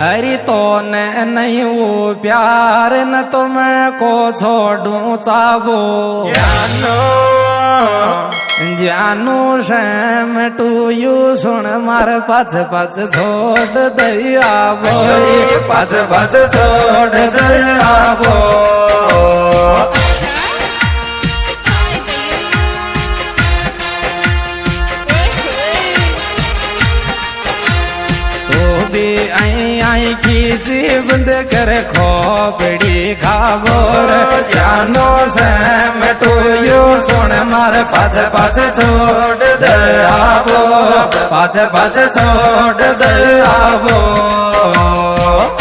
हरी तो ने नहीं वो प्यार न तो मैं को छोड़ू चाबो जानू शैम टू यू सुन मार पाछ पाछ छोड़ दया बो पाछ पाछ छोड़ दया बो आई खींची बंद कर खोपड़ी खाबोर जानो से मटो यो सुन मार पाछ पाछ छोड़ दे आबो पाछ पाछ छोड़ दे आबो।